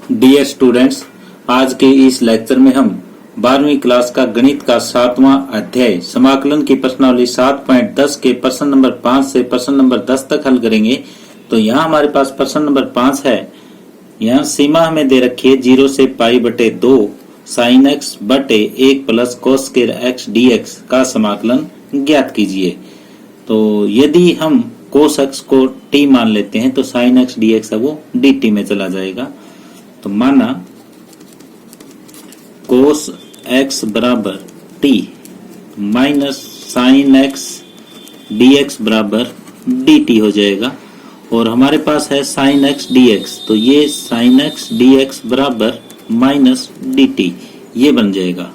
Dear students, आज के इस लेक्चर में हम 12वीं क्लास का गणित का 7वां अध्याय समाकलन की प्रश्नावली 7.10 के प्रश्न नंबर 5 से प्रश्न नंबर 10 तक हल करेंगे। तो यहाँ हमारे पास प्रश्न नंबर 5 है। यहाँ सीमा हमें दे रखी है 0 से पाई बटे 2 साइन एक्स बटे 1 plus cos square x D x का समाकलन ज्ञात कीजिए। तो यदि हम कोस एक्स को टी मान लेते हैं तो साइन एक्स डी एक्स है वो डी टी में चला जाएगा। तो माना कोस एक्स बराबर T minus sine x D x बराबर डी टी हो जाएगा। और हमारे पास है साइन एक्स डी एक्स, तो ये साइन एक्स डी एक्स बराबर माइनस डी टी ये बन जाएगा।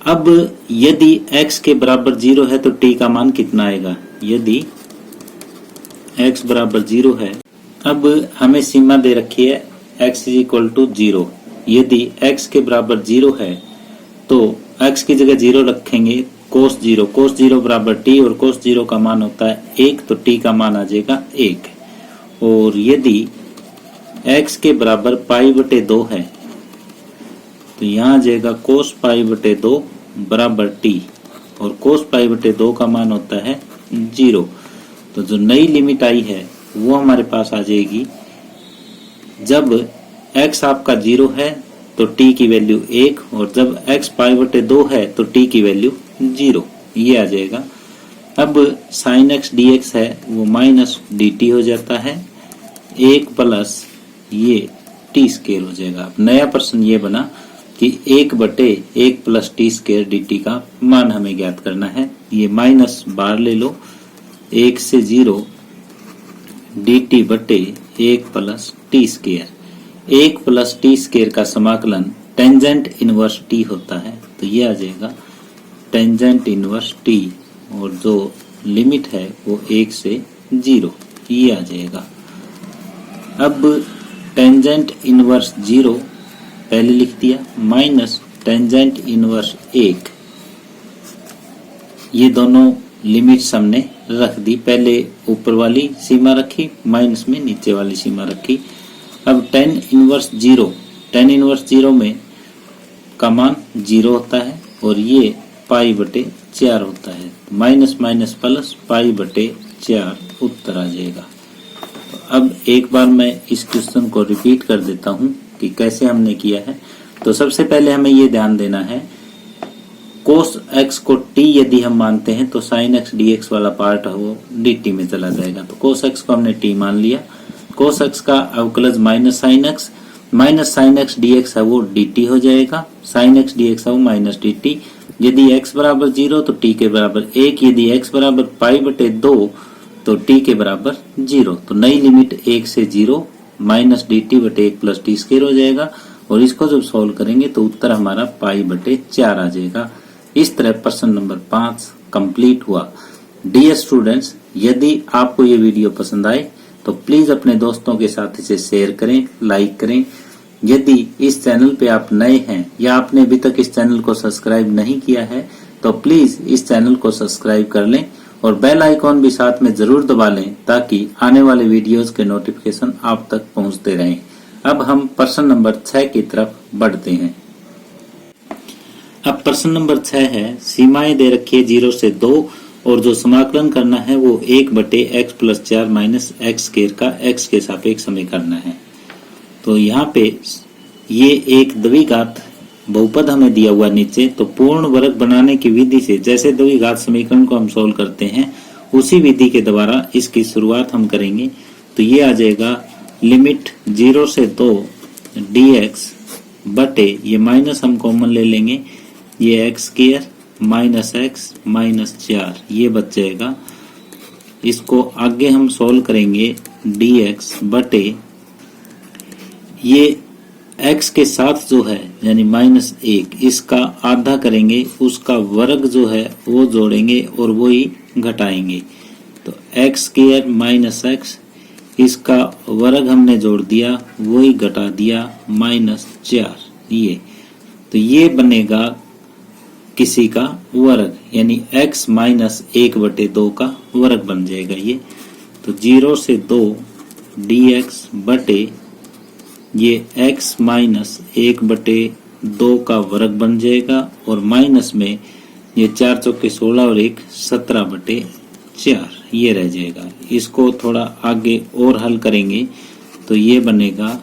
अब यदि x के बराबर 0 है तो t का मान कितना आएगा? यदि x बराबर 0 है, अब हमें सीमा दे रखी है x इक्वल टू 0। यदि x के बराबर 0 है तो x की जगह 0 रखेंगे, कोस 0 बराबर t और कोस 0 का मान होता है 1, तो t का मान आ जाएगा 1। और यदि x के बराबर पाई बटे 2 है तो यहाँ आ जाएगा कोस पाई बटे 2 बराबर t और कोस पाई बटे 2 का मान होता है 0। तो जो नई लिमिट आई है वो हमारे पास आ जाएगी, जब x आपका 0 है तो t की वैल्यू 1 और जब x पाई बटे 2 है तो t की वैल्यू 0 ये आ जाएगा। अब साइन एक्स डी एक्स है वो माइनस डी टी हो जाता है, 1 प्लस ये टी स्क्वायर हो जाएगा। अब नया प्रश्न ये बना कि 1 बटे 1 plus T square D T का मान हमें ज्ञात करना है। ये माइनस बाहर ले लो, 1 से 0 डी टी बटे 1 plus T square. 1 plus T square का समाकलन टेंजेंट इनवर्स टी होता है, तो ये आ जाएगा टेंजेंट इनवर्स टी और जो लिमिट है वो 1 से 0 ये आ जाएगा। अब टेंजेंट इनवर्स 0 पहले लिख दिया माइनस टेंजेंट इनवर्स 1, ये दोनों लिमिट्स हमने रख दी। पहले ऊपर वाली सीमा रखी, माइनस में नीचे वाली सीमा रखी। अब टेन इनवर्स 0 में का मान 0 होता है और ये पाई बटे 4 होता है। माइनस माइनस प्लस पाई बटे 4 उत्तर आ जाएगा। तो अब एक बार मैं इस क्वेश्चन को रिपीट कर देता हूं कि कैसे हमने किया है। तो सबसे पहले हमें ये ध्यान देना है, कोस एक्स को t यदि हम मानते हैं तो साइन एक्स डी एक्स वाला पार्ट है वो डी टी में चला जाएगा। तो कोस एक्स को हमने t मान लिया, कोस एक्स का अवकलज minus sine x D x है वो डी टी हो जाएगा, साइन एक्स डी एक्स है वो माइनस डी टी। यदि x बराबर 0 तो t के बराबर 1, यदि x बराबर पाई बटे 2 तो t के बराबर 0। तो नई लिमिट 1 से 0 माइनस डी टी बटे 1 प्लस टी स्क्वायर हो जाएगा और इसको जब सॉल्व करेंगे तो उत्तर हमारा पाई बटे 4 आ जाएगा। इस तरह प्रश्न नंबर 5 कंप्लीट हुआ। डियर स्टूडेंट्स, यदि आपको ये वीडियो पसंद आए तो प्लीज अपने दोस्तों के साथ इसे शेयर करें, लाइक करें। यदि इस चैनल पे आप नए हैं या आपने अभी तक इस चैनल को सब्सक्राइब नहीं किया है तो प्लीज इस चैनल को सब्सक्राइब कर लें और बेल आइकॉन भी साथ में जरूर दबा लें ताकि आने वाले वीडियोस के नोटिफिकेशन आप तक पहुंचते रहें। अब हम प्रश्न नंबर 6 की तरफ बढ़ते हैं। अब प्रश्न नंबर 6 है, सीमाएं दे रखी है 0 से 2 और जो समाकलन करना है वो 1 बटे x plus 4 minus x square का x के सापेक्ष हमें करना है। तो यहाँ पे ये एक द्विघात बहुपद हमें दिया हुआ नीचे, तो पूर्ण वर्ग बनाने की विधि से जैसे द्विघात समीकरण को हम सोल्व करते हैं उसी विधि के द्वारा इसकी शुरुआत हम करेंगे। तो ये आ जाएगा लिमिट 0 से 2 dx बटे, ये माइनस हम कॉमन ले लेंगे, ये x square minus x minus 4 ये बच जाएगा। इसको आगे हम सोल्व करेंगे dx बटे, ये x के साथ जो है यानी -1 इसका आधा करेंगे, उसका वर्ग जो है वो जोड़ेंगे और वो ही घटाएंगे। तो एक्स स्क्वायर माइनस एक्स इसका वर्ग हमने जोड़ दिया, वो ही घटा दिया -4 ये। तो ये बनेगा किसी का वर्ग यानी x माइनस 1 बटे 2 का वर्ग बन जाएगा ये। तो 0 से 2 dx बटे ये x माइनस 1/2 का वर्ग बन जाएगा और माइनस में ये 4 चौके 16 और 1 17/4 ये रह जाएगा। इसको थोड़ा आगे और हल करेंगे तो ये बनेगा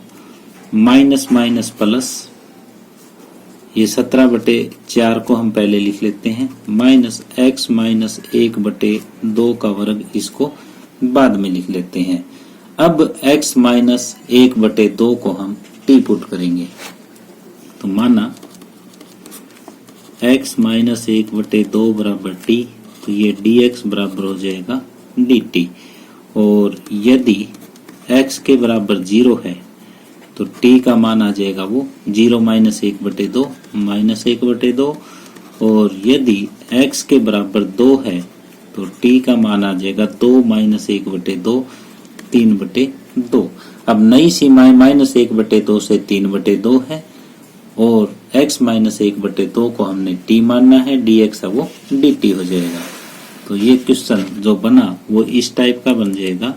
माइनस माइनस प्लस, ये 17/4 को हम पहले लिख लेते हैं, माइनस x माइनस 1/2 का वर्ग इसको बाद में लिख लेते हैं। अब x माइनस 1/2 को हम t पुट करेंगे तो माना x माइनस 1/2 बराबर t, तो ये dx बराबर हो जाएगा dt। और यदि x के बराबर 0 है तो t का मान आ जाएगा वो 0 माइनस 1/2 माइनस 1/2, और यदि x के बराबर 2 है तो t का मान आ जाएगा 2 माइनस 1/2 3/2। अब नई सीमाएं माइनस 1/2 से 3/2 है और x माइनस 1/2 को हमने t मानना है, dx है वो dt हो जाएगा। तो ये क्वेश्चन जो बना वो इस टाइप का बन जाएगा।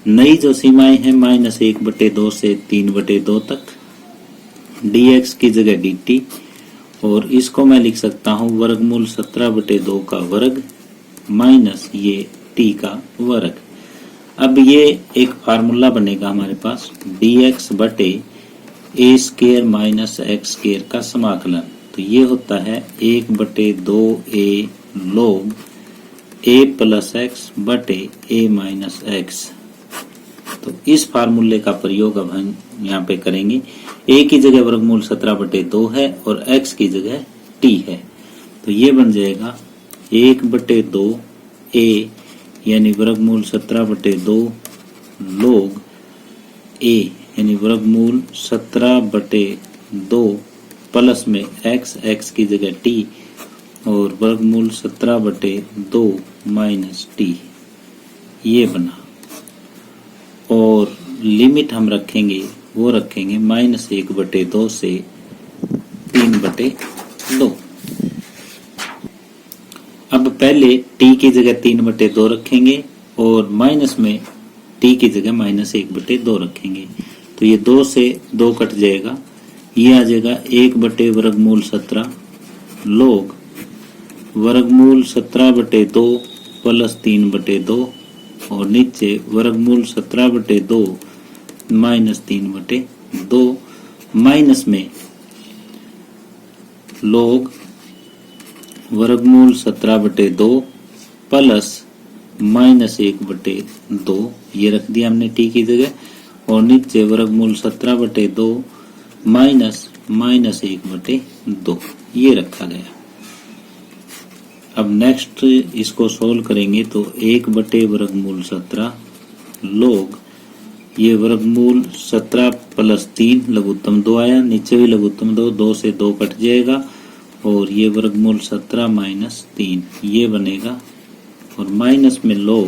नई जो सीमाएं हैं माइनस 1/2 से 3/2 तक, dx की जगह dt, और इसको मैं लिख सकता हूँ वर्गमूल 17/2 का वर्ग माइनस ये t का वर्ग। अब ये एक फार्मूला बनेगा हमारे पास dx बटे a square minus x square का समाकलन। तो ये होता है 1/2a log a plus x बटे a माइनस x। तो इस फार्मूले का प्रयोग अब हम यहाँ पे करेंगे। a की जगह वर्गमूल 17/2 है और x की जगह t है, तो ये बन जाएगा 1/2 a यानी वर्गमूल 17/2 log a यानी वर्गमूल 17/2 प्लस में x की जगह t और वर्गमूल 17/2 माइनस t, ये बना। और लिमिट हम रखेंगे वो रखेंगे माइनस 1/2 से 3/2। अब पहले t की जगह 3/2 रखेंगे और माइनस में t की जगह माइनस 1/2 रखेंगे, तो ये 2 से 2 कट जाएगा, ये आ जाएगा 1/वर्गमूल 17 log वर्गमूल 17/2 प्लस 3/2 और नीचे वर्गमूल 17/2 माइनस 3/2 माइनस में log वर्गमूल 17/2 प्लस माइनस 1/2 ये रख दिया हमने t की जगह, और नीचे वर्गमूल 17/2 माइनस 1/2 ये रखा गया। अब नेक्स्ट इसको सोल्व करेंगे तो 1/वर्गमूल 17 log ये वर्गमूल 17 प्लस 3 लघुत्तम 2 आया, नीचे भी लघुत्तम 2 से 2 कट जाएगा, और ये वर्गमूल 17 माइनस 3 ये बनेगा, और माइनस में log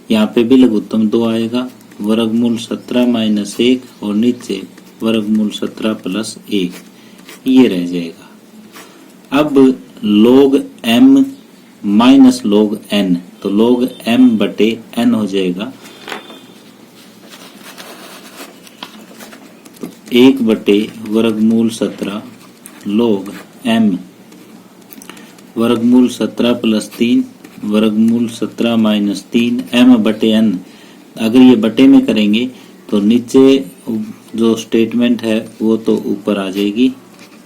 यहाँ पे भी लघुत्तम 2 आएगा, वर्गमूल 17 माइनस 1 और नीचे वर्गमूल 17 प्लस 1 ये रह जाएगा। अब log m minus log n, तो log m/n हो जाएगा, तो 1/वर्गमूल 17 log m वर्गमूल 17 प्लस 3 वर्गमूल 17 माइनस 3 m/n। अगर ये बटे में करेंगे तो नीचे जो स्टेटमेंट है वो तो ऊपर आ जाएगी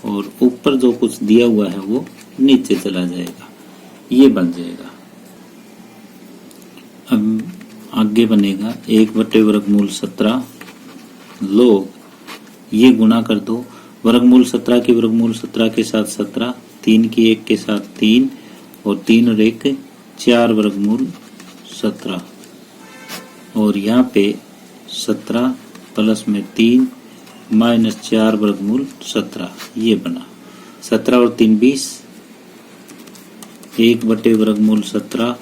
और ऊपर जो कुछ दिया हुआ है वो नीचे चला जाएगा, ये बन जाएगा। अब आगे बनेगा 1/वर्गमूल 17 log ये गुणा कर दो, वर्गमूल 17 की वर्गमूल 17 के साथ 17, 3 की 1 के साथ 3 और 3 और 1 4 वर्गमूल 17, और यहाँ पे 17 प्लस में 3 माइनस 4 वर्गमूल 17 ये बना। 17 और 3 20, 1/वर्गमूल 17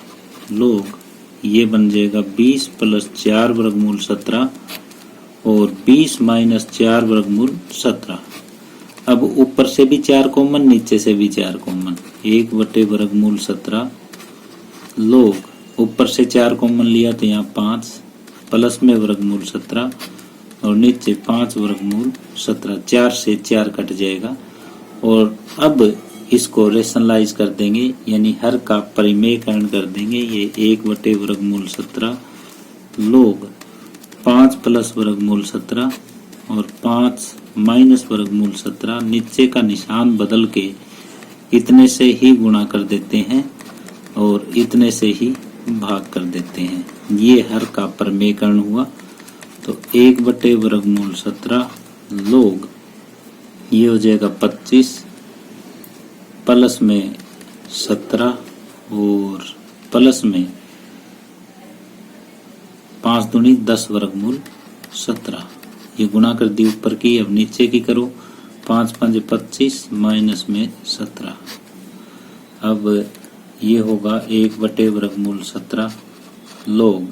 log ये बन जाएगा 20 प्लस 4 वर्गमूल 17 और 20 माइनस 4 वर्गमूल 17। अब ऊपर से भी 4 कॉमन, नीचे से भी 4 कॉमन, 1/वर्गमूल 17 log ऊपर से 4 कॉमन लिया तो यहाँ 5 प्लस में वर्गमूल 17 और नीचे 5 वर्गमूल 17, 4 से 4 कट जाएगा। और अब इसको रेशनलाइज कर देंगे, यानी हर का परिमेयकरण कर देंगे। ये 1 वर्गमूल 17 लोग 5 प्लस वर्गमूल 17 और 5 माइनस वर्गमूल 17, नीचे का निशान बदल के इतने से ही गुणा कर देते हैं और इतने से ही भाग कर देते हैं। ये हर का परिमेयकरण हुआ। तो 1 वर्गमूल 17 लोग ये हो जाएगा 25 प्लस में 17 और प्लस में 5 दूनी 10 वर्गमूल 17। ये गुणा कर दी ऊपर की, अब नीचे की करो। 5 5 25 माइनस में 17। अब ये होगा 1 वर्गमूल 17 लोग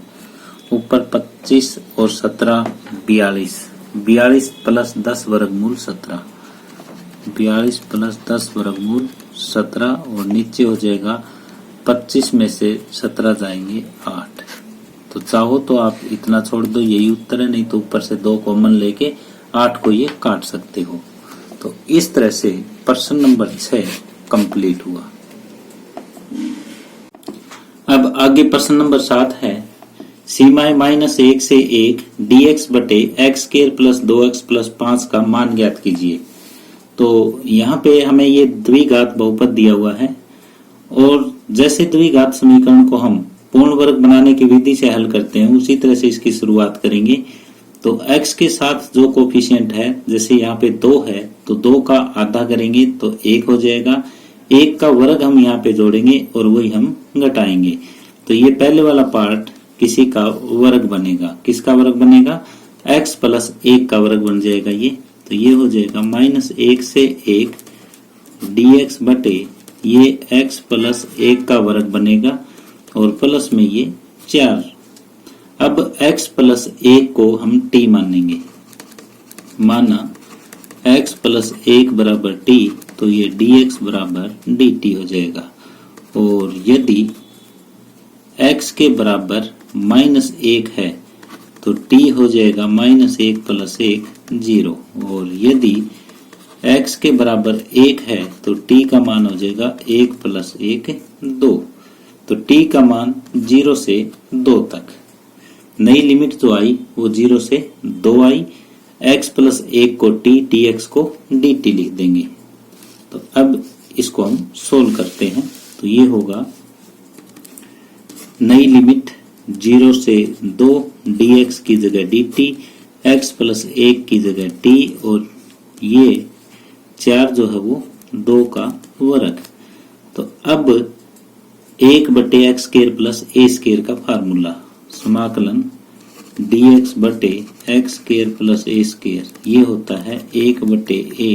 ऊपर 25 और 17 42, 42 प्लस 10 वर्गमूल 17, 42 प्लस 10 वर्गमूल 17 और नीचे हो जाएगा 25 में से 17 जाएंगे 8। तो चाहो तो आप इतना छोड़ दो, यही उत्तर है, नहीं तो ऊपर से 2 कॉमन लेके 8 को ये काट सकते हो। तो इस तरह से प्रश्न नंबर 6 कंप्लीट हुआ। अब आगे प्रश्न नंबर 7 है सीमाएं -1 से 1 dx बटे x square plus 2x plus 5 का मान ज्ञात कीजिए। तो यहाँ पे हमें ये द्विघात बहुपद दिया हुआ है और जैसे द्विघात समीकरण को हम पूर्ण वर्ग बनाने की विधि से हल करते हैं उसी तरह से इसकी शुरुआत करेंगे। तो x के साथ जो कोफिशिएंट है, जैसे यहाँ पे 2 है तो 2 का आधा करेंगे तो 1 हो जाएगा। 1 का वर्ग हम यहाँ पे जोड़ेंगे और वही हम घटाएंगे। तो ये पहले वाला पार्ट किसी का वर्ग बनेगा। किसका वर्ग बनेगा? x प्लस 1 का वर्ग बन जाएगा ये। तो ये हो जाएगा -1 से 1 dx बटे ये x प्लस 1 का वर्ग बनेगा और प्लस में ये 4। अब x प्लस 1 को हम t मानेंगे। माना x प्लस 1 बराबर t, तो ये dx बराबर dt हो जाएगा। और यदि x के बराबर -1 है तो t हो जाएगा -1 प्लस 1 0। और यदि x के बराबर 1 है तो t का मान हो जाएगा 1 प्लस 1 2। तो t का मान 0 से 2 तक। नई लिमिट जो आई वो 0 से 2 आई। x प्लस 1 को t, dx को dt लिख देंगे। तो अब इसको हम सोल्व करते हैं। तो ये होगा नई लिमिट 0 से 2 dx की जगह dt, x प्लस 1 की जगह t और ये 4 जो है वो 2 का वर्ग। तो अब 1 बटे x square plus a square का फार्मूला समाकलन dx बटे x square plus a square ये होता है 1 बटे a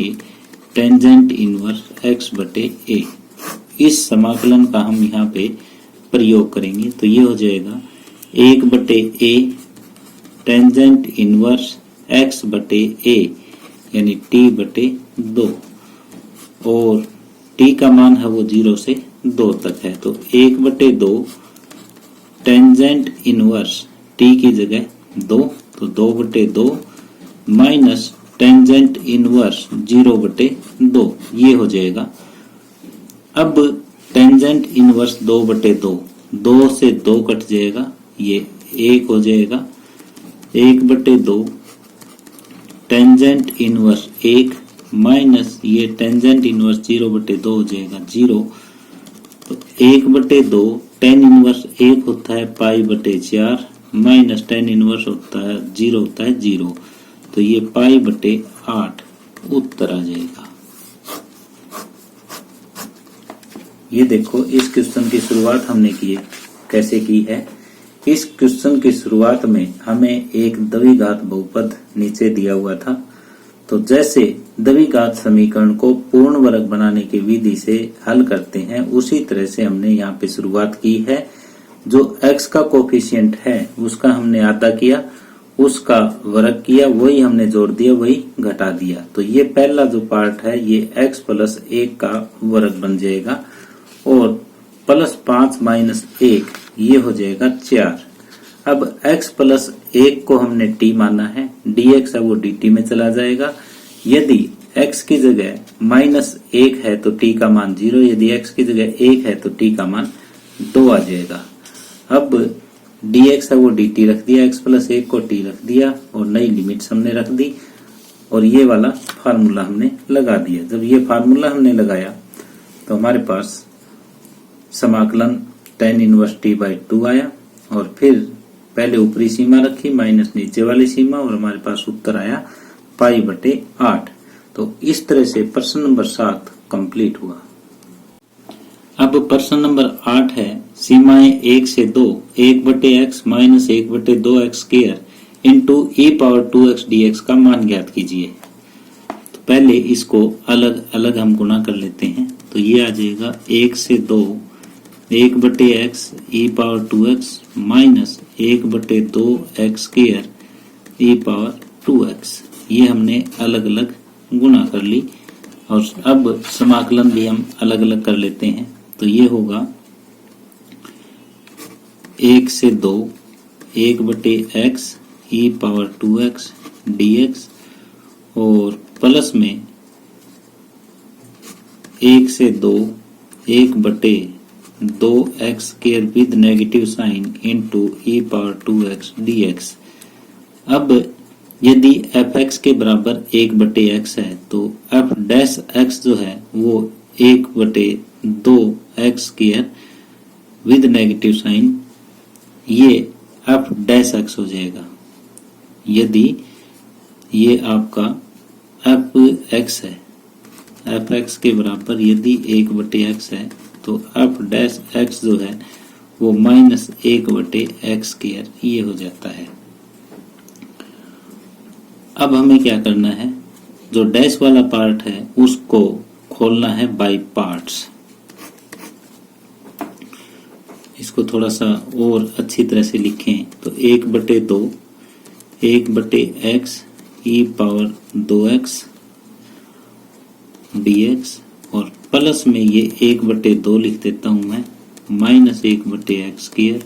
टेंजेंट इनवर्स x बटे a। इस समाकलन का हम यहाँ पे प्रयोग करेंगे। तो ये हो जाएगा 1 बटे a टेंजेंट इनवर्स x बटे a यानी t बटे 2 और t का मान है वो 0 से 2 तक है। तो 1 बटे 2 टेंजेंट इनवर्स t की जगह 2, तो 2 बटे 2 माइनस टेंजेंट इनवर्स 0 बटे 2 ये हो जाएगा। अब टेंजेंट इनवर्स 2 बटे 2, 2 से 2 कट जाएगा, ये 1 हो जाएगा। 1 बटे 2 टेंजेंट इनवर्स 1 माइनस ये टेंजेंट इनवर्स 0 बटे 2 हो जाएगा 0। तो 1 बटे 2 टेन इनवर्स 1 होता है पाई बटे 4 माइनस टेन इनवर्स होता है 0 होता है 0। तो ये पाई बटे 8 उत्तर आ जाएगा। ये देखो इस क्वेश्चन की शुरुआत हमने की कैसे की है। इस क्वेश्चन की शुरुआत में हमें एक द्विघात बहुपद नीचे दिया हुआ था। तो जैसे द्विघात समीकरण को पूर्ण वर्ग बनाने की विधि से हल करते हैं उसी तरह से हमने यहाँ पे शुरुआत की है। जो x का कोफिशिएंट है उसका हमने आधा किया, उसका वर्ग किया, वही हमने जोड़ दिया, वही घटा दिया। तो ये पहला जो पार्ट है ये x प्लस 1 का वर्ग बन जाएगा और प्लस 5 माइनस 1 ये हो जाएगा 4। अब x प्लस 1 को हमने t माना है, dx है वो dt में चला जाएगा। यदि x की जगह -1 है तो t का मान 0, यदि x की जगह 1 है तो t का मान 2 आ जाएगा। अब dx है वो dt रख दिया, x प्लस 1 को t रख दिया और नई लिमिट्स हमने रख दी और ये वाला फार्मूला हमने लगा दिया। जब ये फार्मूला हमने लगाया तो हमारे पास समाकलन tan इनवर्स t/2 आया और फिर पहले ऊपरी सीमा रखी माइनस नीचे वाली सीमा और हमारे पास उत्तर आया π/8। तो इस तरह से प्रश्न नंबर 7 कंप्लीट हुआ। अब प्रश्न नंबर 8 है सीमाएं 1 से 2 1/x minus 1/2x square into e⁻2x dx का मान ज्ञात कीजिए। तो पहले इसको अलग अलग हम गुणा कर लेते हैं। तो ये आ जाएगा 1 से 2 1/x e⁻2x minus 1/2x square e⁻2x। ये हमने अलग अलग गुणा कर ली और अब समाकलन भी हम अलग अलग कर लेते हैं। तो ये होगा 1 से 2 1/x e⁻2x dx और प्लस में 1 से 2 1/2x square with negative sine into e⁻2x dx। अब यदि fx के बराबर 1/x है तो f डैश x जो है वो 1/2x square with negative sign ये f डैश x हो जाएगा। यदि ये आपका fx है, fx के बराबर यदि 1/x है तो f डैश x जो है वो माइनस 1/x स्क्वायर ये हो जाता है। अब हमें क्या करना है, जो डैश वाला पार्ट है उसको खोलना है बाय पार्ट्स। इसको थोड़ा सा और अच्छी तरह से लिखें तो 1/2 1/x e⁻2x dx और प्लस में ये 1/2 लिख देता हूं मैं minus 1/x square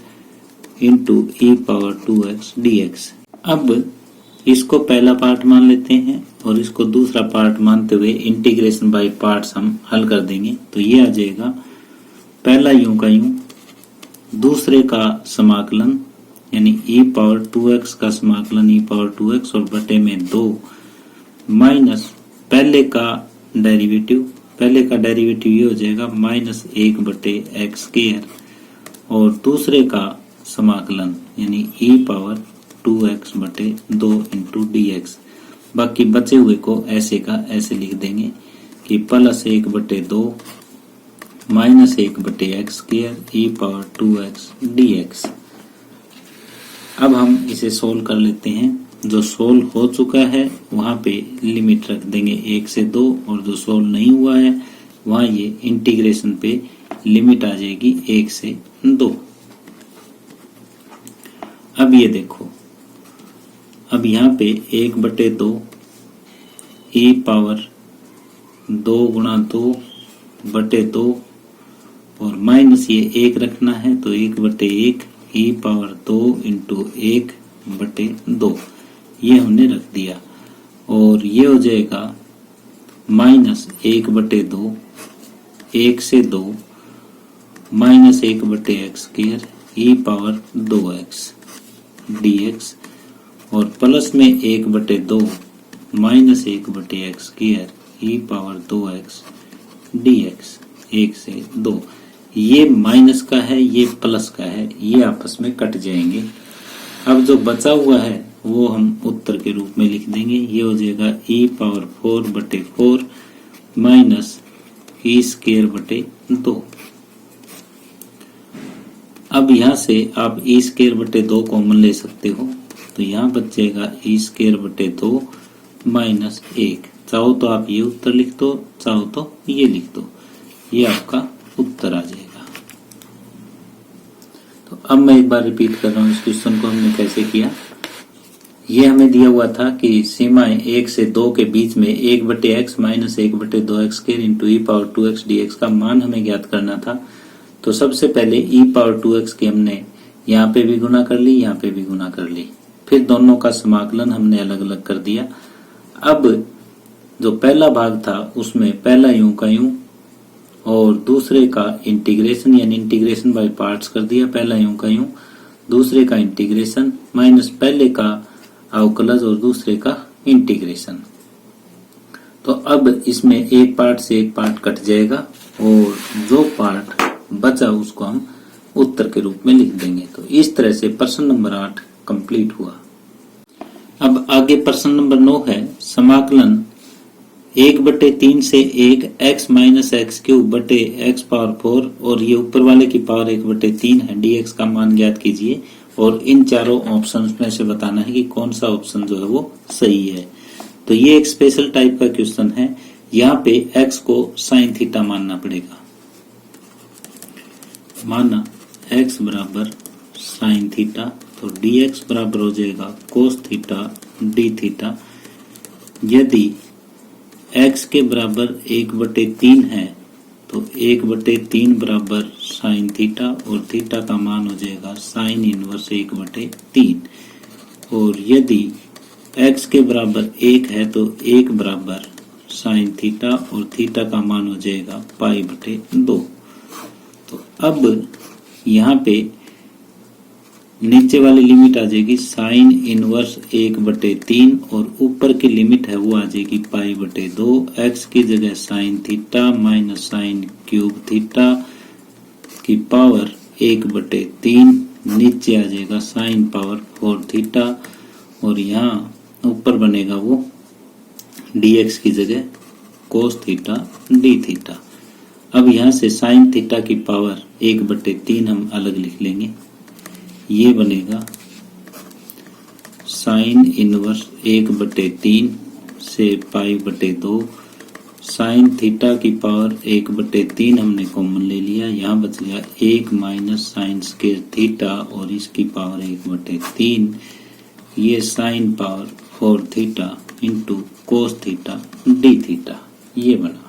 into e⁻2x dx। अब इसको पहला पार्ट मान लेते हैं और इसको दूसरा पार्ट मानते हुए इंटीग्रेशन बाय पार्ट्स हम हल कर देंगे। तो ये आ जाएगा पहला यूं का यूं, दूसरे का समाकलन यानी e⁻2x का समाकलन e⁻2x और बटे में 2 माइनस पहले का डेरिवेटिव ये हो जाएगा माइनस 1/x स्क्वायर और दूसरे का समाकलन यानी e⁻2x बटे 2 इंटू dx। बाकी बचे हुए को ऐसे का ऐसे लिख देंगे कि plus 1/2 minus 1/x square e⁻2x dx। अब हम इसे सोल्व कर लेते हैं। जो सोल्व हो चुका है वहां पे लिमिट रख देंगे 1 से 2 और जो सोल्व नहीं हुआ है वहां ये इंटीग्रेशन पे लिमिट आ जाएगी 1 से 2। अब ये देखो, अब यहाँ पे 1/2 e⁻2 गुणा 2 बटे 2 और माइनस ये 1 रखना है तो 1/1 e⁻2 इंटू 1/2 ये हमने रख दिया और ये हो जाएगा माइनस 1/2 1 से 2 minus 1/x square e⁻2x dx और प्लस में 1/2 minus 1/x square e⁻2x dx 1 से 2। ये माइनस का है ये प्लस का है, ये आपस में कट जाएंगे। अब जो बचा हुआ है वो हम उत्तर के रूप में लिख देंगे। ये हो जाएगा e⁻4/4 माइनस e²/2। अब यहाँ से आप e²/2 कॉमन ले सकते हो तो यहाँ बचेगा e²/2 माइनस 1। चाहो तो आप ये उत्तर लिख दो, चाहो तो ये लिख दो, ये आपका उत्तर आ जाएगा। तो अब मैं एक बार रिपीट कर रहा हूँ इस क्वेश्चन को हमने कैसे किया। ये हमें दिया हुआ था कि सीमाएं 1 से 2 के बीच में 1/x minus 1/2x square into e⁻2x dx का मान हमें ज्ञात करना था। तो सबसे पहले e⁻2x की हमने यहाँ पे भी गुना कर ली, यहाँ पे भी गुना कर ली, फिर दोनों का समाकलन हमने अलग अलग कर दिया। अब जो पहला भाग था उसमें पहला यूं का यूं और दूसरे का इंटीग्रेशन यानी इंटीग्रेशन बाय पार्ट्स कर दिया। पहला यूं का यूं, दूसरे का इंटीग्रेशन माइनस पहले का अवकलज और दूसरे का इंटीग्रेशन। तो अब इसमें एक पार्ट से एक पार्ट कट जाएगा और जो पार्ट बचा उसको हम उत्तर के रूप में लिख देंगे। तो इस तरह से प्रश्न नंबर 8 कंप्लीट हुआ। अब आगे प्रश्न नंबर 9 है समाकलन 1/3 से 1 x माइनस एक्स क्यूब बटे एक्स पावर 4 और ये ऊपर वाले की पावर 1/3 है। dx का मान ज्ञात कीजिए और इन चारों ऑप्शन में से बताना है कि कौन सा ऑप्शन जो है वो सही है। तो ये एक स्पेशल टाइप का क्वेश्चन है। यहाँ पे x को साइन थीटा मानना पड़ेगा। माना x बराबर साइन थीटा, तो dx बराबर हो जाएगा कोस थीटा डी थीटा। यदि x के बराबर 1/3 है तो 1/3 बराबर साइन थीटा और थीटा का मान हो जाएगा साइन इनवर्स 1/3। और यदि x के बराबर 1 है तो 1 बराबर साइन थीटा और थीटा का मान हो जाएगा π/2। तो अब यहाँ पे नीचे वाली लिमिट आ जाएगी साइन इनवर्स 1/3 और ऊपर की लिमिट है वो आ जाएगी π/2। x की जगह sine theta minus sine cube theta की पावर 1/3, नीचे आ जाएगा साइन पावर 4 थीटा और यहाँ ऊपर बनेगा वो dx की जगह कोस थीटा डी थीटा। अब यहाँ से साइन थीटा की पावर 1/3 हम अलग लिख लेंगे। ये बनेगा साइन इनवर्स 1/3 से π/2। साइन थीटा की पावर 1/3 हमने कॉमन ले लिया, यहाँ बच गया 1 माइनस साइन स्क्वायर थीटा और इसकी पावर 1/3। ये sine power 4 theta into cos theta d theta ये बना।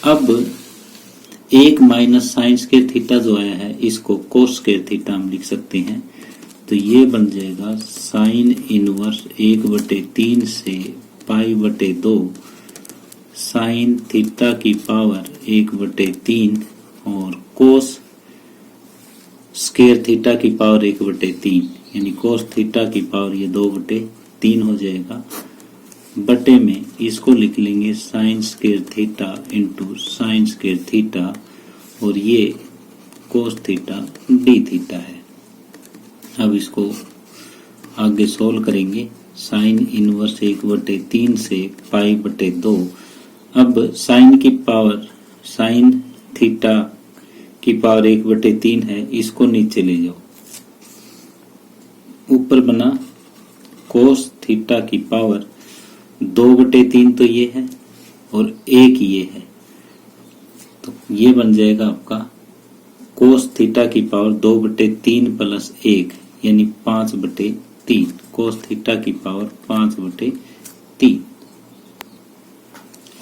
अब 1 माइनस साइन स्क्वायर थीटा जो आया है इसको कोस स्क्वायर थीटा हम लिख सकते हैं। तो ये बन जाएगा साइन इनवर्स 1/3 से π/2 साइन थीटा की पावर 1/3 और कोस स्क्वायर थीटा की पावर 1/3 यानी कोस थीटा की पावर ये 2/3 हो जाएगा। बटे में इसको लिख लेंगे sine square theta into sine square theta और ये कोस थीटा डी थीटा है। अब इसको आगे सोल्व करेंगे। साइन इनवर्स 1/3 से π/2। अब साइन की पावर साइन थीटा की पावर 1/3 है, इसको नीचे ले जाओ। ऊपर बना कोस थीटा की पावर 2/3 तो ये है और 1 ये है, तो ये बन जाएगा आपका कोस थीटा की पावर 2/3 प्लस 1 यानी 5/3। कोस थीटा की पावर 5/3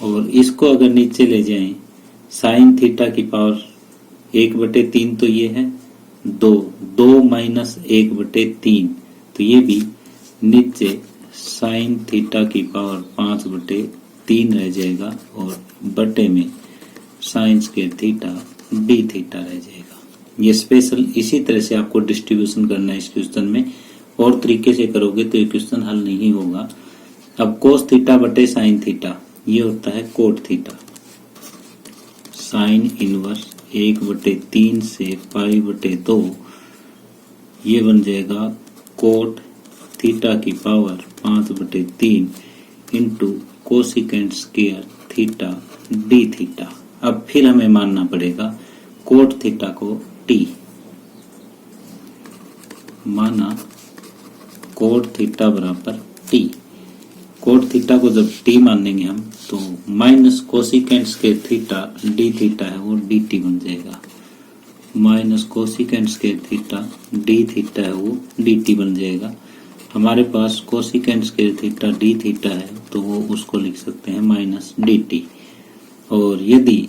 और इसको अगर नीचे ले जाएं साइन थीटा की पावर 1/3 तो ये है 2 माइनस 1/3 तो ये भी नीचे साइन थीटा की पावर 5/3 रह जाएगा और बटे में sine square theta d theta रह जाएगा। ये स्पेशल इसी तरह से आपको डिस्ट्रीब्यूशन करना है इस क्वेश्चन में, और तरीके से करोगे तो ये क्वेश्चन हल नहीं होगा। अब कोस थीटा बटे साइन थीटा ये होता है कोट थीटा। साइन इनवर्स 1/3 से π/2 ये बन जाएगा कोट थीटा की power 5/3 into cosecant square theta d theta. अब फिर हमें मानना पड़ेगा कोट थीटा को टी। माना कोट थीटा बराबर टी। कोट थीटा को जब टी मानेंगे हम तो minus cosecant square theta d theta है वो डी टी बन जाएगा। Minus cosecant square theta d theta है वो डी टी बन जाएगा। हमारे पास cosecant square theta d theta है तो वो उसको लिख सकते हैं माइनस डी टी। और यदि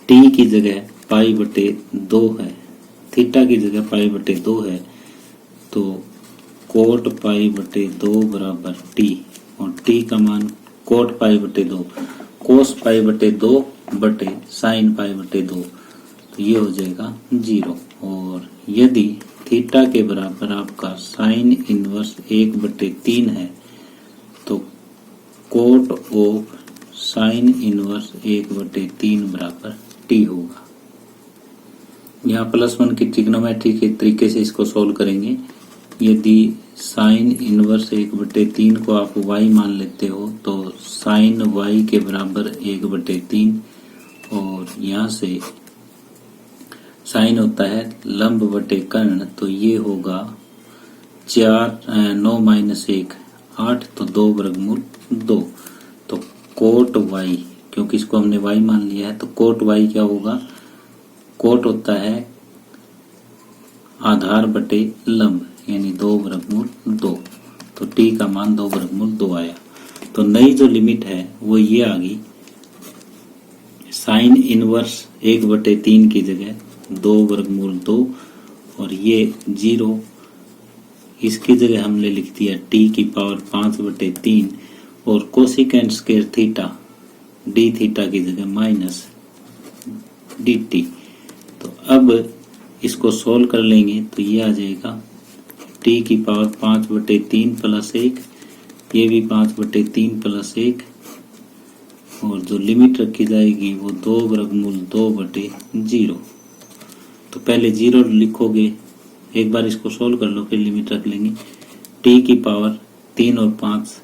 टी की जगह π/2 है थीटा की जगह पाई बटे 2 है तो कोट पाई बटे 2 बराबर टी, और टी का मान कोट पाई बटे 2 कोस पाई बटे 2 बटे साइन पाई बटे 2, तो ये हो जाएगा 0। और यदि थीटा के बराबर आपका साइन इनवर्स 1/3 है तो कोट ऑफ साइन इनवर्स 1/3 बराबर टी होगा। यहाँ +1 की ट्रिग्नोमेट्री के तरीके से इसको सोल्व करेंगे। यदि साइन इनवर्स 1/3 को आप y मान लेते हो तो साइन y के बराबर 1/3, और यहाँ से साइन होता है लंब बटे कर्ण, तो ये होगा 9 - 1 8, तो 2 वर्गमूल 2। तो कोट y, क्योंकि इसको हमने y मान लिया है तो कोट y क्या होगा, कोट होता है आधार बटे लंब, यानी 2 वर्गमूल 2, तो t का मान 2 वर्गमूल 2 आया। तो नई जो लिमिट है वो ये आ गई, साइन इनवर्स 1/3 की जगह 2 वर्गमूल 2 और ये 0, इसकी जगह हमने लिख दिया t की पावर 5/3 और cosecant square theta d theta की जगह माइनस dt। तो अब इसको सोल्व कर लेंगे तो ये आ जाएगा t की पावर 5/3 + 1, ये भी 5/3 + 1, और जो लिमिट रखी जाएगी वो 2 वर्गमूल 2/0। तो पहले 0 लिखोगे, एक बार इसको सोल्व कर लो फिर लिमिट रख लेंगे। t की पावर 3 और 5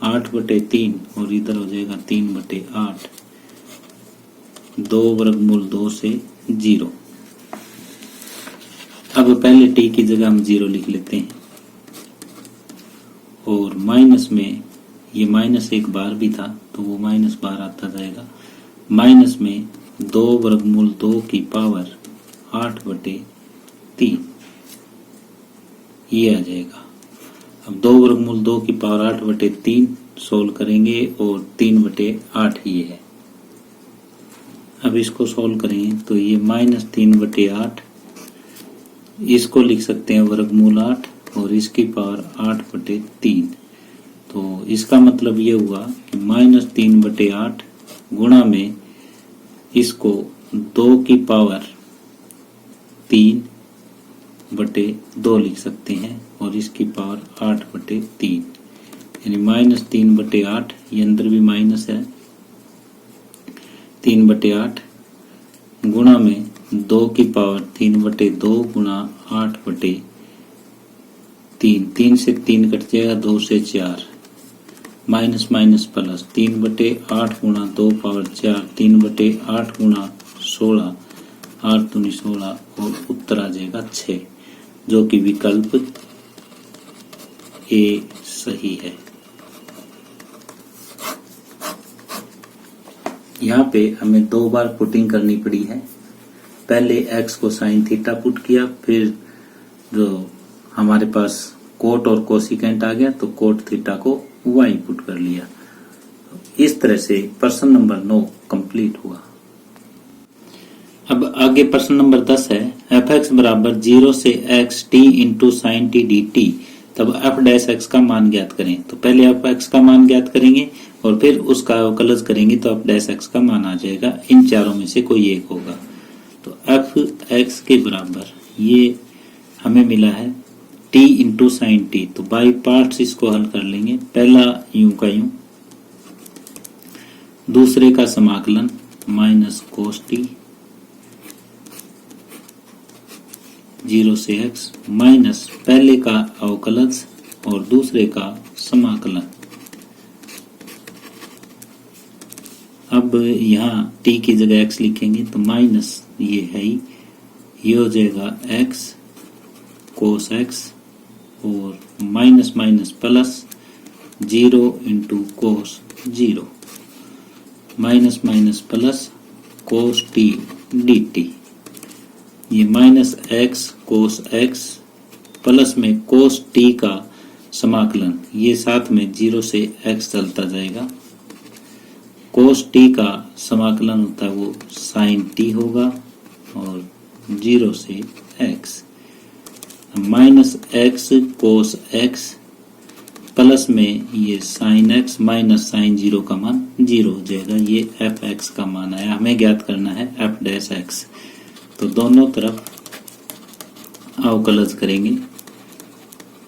8/3, और इधर हो जाएगा 3/8, 2 वर्गमूल 2 से 0। अब पहले t की जगह हम 0 लिख लेते हैं, और माइनस में ये -1 बार भी था तो वो माइनस बार आता जाएगा, माइनस में 2 वर्गमूल 2 की पावर 8/3 ये आ जाएगा। अब 2 वर्गमूल 2 की पावर 8/3 सोल्व करेंगे और 3/8 ये है। अब इसको सोल्व करेंगे तो ये -3/8, इसको लिख सकते हैं वर्गमूल 8 और इसकी पावर 8/3। तो इसका मतलब ये हुआ कि -3/8 गुणा में इसको 2 की पावर 3/2 लिख सकते हैं और इसकी पावर 8/3, यानी -3/8, ये अंदर भी माइनस है, 3/8 गुणा में 2 की पावर 3/2 गुणा 8/3, 3 से 3 कट जाएगा, 2 से 4, माइनस माइनस प्लस, 3/8 गुणा 2 पावर 4, 3/8 गुणा 16, 8 दूनी 16, और उत्तर आ जाएगा 6, जो कि विकल्प ए सही है। यहाँ पे हमें 2 बार पुटिंग करनी पड़ी है। पहले x को साइन थीटा पुट किया, फिर जो हमारे पास कोट और कोसिकेंट आ गया तो कोट थीटा को y पुट कर लिया। इस तरह से प्रश्न नंबर 9 कंप्लीट हुआ। अब आगे प्रश्न नंबर 10 है, f(x) बराबर 0 से x t into sine T D T, तब f' का मान ज्ञात करें। तो पहले f(x) का मान ज्ञात करेंगे और फिर उसका अवकलज करेंगे तो f' का मान आ जाएगा। इन चारों में से कोई एक होगा। तो f(x) के बराबर ये हमें मिला है t इंटू साइन टी, तो बाई पार्ट्स इसको हल कर लेंगे। पहला यूं का यूं, दूसरे का समाकलन माइनस कोस टी 0 से x माइनस पहले का अवकलज और दूसरे का समाकलन। अब यहाँ t की जगह x लिखेंगे तो माइनस ये है ही, ये हो जाएगा x कोस x और minus minus plus 0 into cos 0, minus minus plus cos t D T, ये माइनस x कोस x प्लस में कोस t का समाकलन, ये साथ में 0 से x चलता जाएगा। कोस t का समाकलन होता है वो साइन t होगा और 0 से x minus x cos x plus में ये sine x minus sine zero का मान जीरो हो जाएगा। ये एफ एक्स का मान आया। हमें ज्ञात करना है एफ डैश एक्स। तो दोनों तरफ अवकलज करेंगे।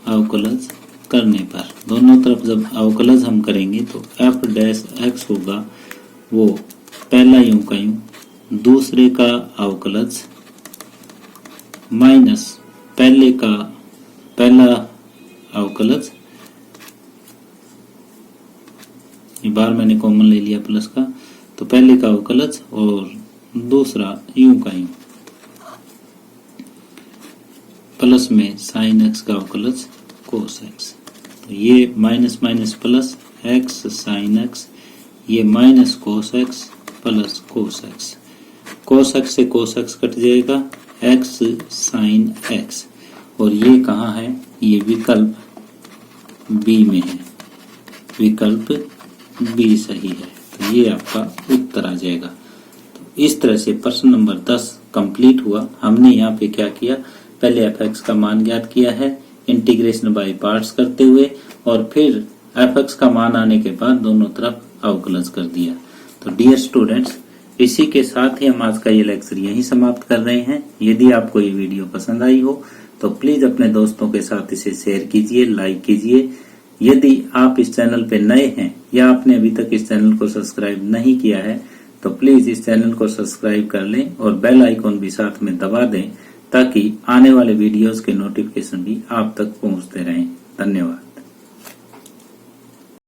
अवकलज करने पर दोनों तरफ जब अवकलज हम करेंगे तो एफ डैश एक्स होगा वो पहला यूं का यूं, दूसरे का अवकलज माइनस पहले का पहला अवकलज, ये बार मैंने कॉमन ले लिया प्लस का, तो पहले का अवकलज और दूसरा यूं का यूं प्लस में साइन एक्स का अवकलज कोस एक्स। तो ये minus minus plus x sine x, ये minus cos x plus cos x. Cos x से कोस एक्स कट जाएगा, एक्स साइन एक्स। और ये कहाँ है? ये विकल्प बी में है। विकल्प बी सही है। तो ये आपका उत्तर आ जाएगा। तो इस तरह से प्रश्न नंबर 10 कंप्लीट हुआ। हमने यहाँ पे क्या किया, पहले एफ एक्स का मान ज्ञात किया है इंटीग्रेशन बाय पार्ट्स करते हुए, और फिर एफ एक्स का मान आने के बाद दोनों तरफ अवकलज कर दिया। तो डियर स्टूडेंट्स, इसी के साथ ही हम आज का ये लेक्चर यहीं समाप्त कर रहे हैं। यदि आपको ये वीडियो पसंद आई हो तो प्लीज अपने दोस्तों के साथ इसे शेयर कीजिए, लाइक कीजिए। यदि आप इस चैनल पे नए हैं या आपने अभी तक इस चैनल को सब्सक्राइब नहीं किया है तो प्लीज इस चैनल को सब्सक्राइब कर लें और बेल आइकॉन भी साथ में दबा दें, ताकि आने वाले वीडियोस के नोटिफिकेशन भी आप तक पहुंचते रहें। धन्यवाद।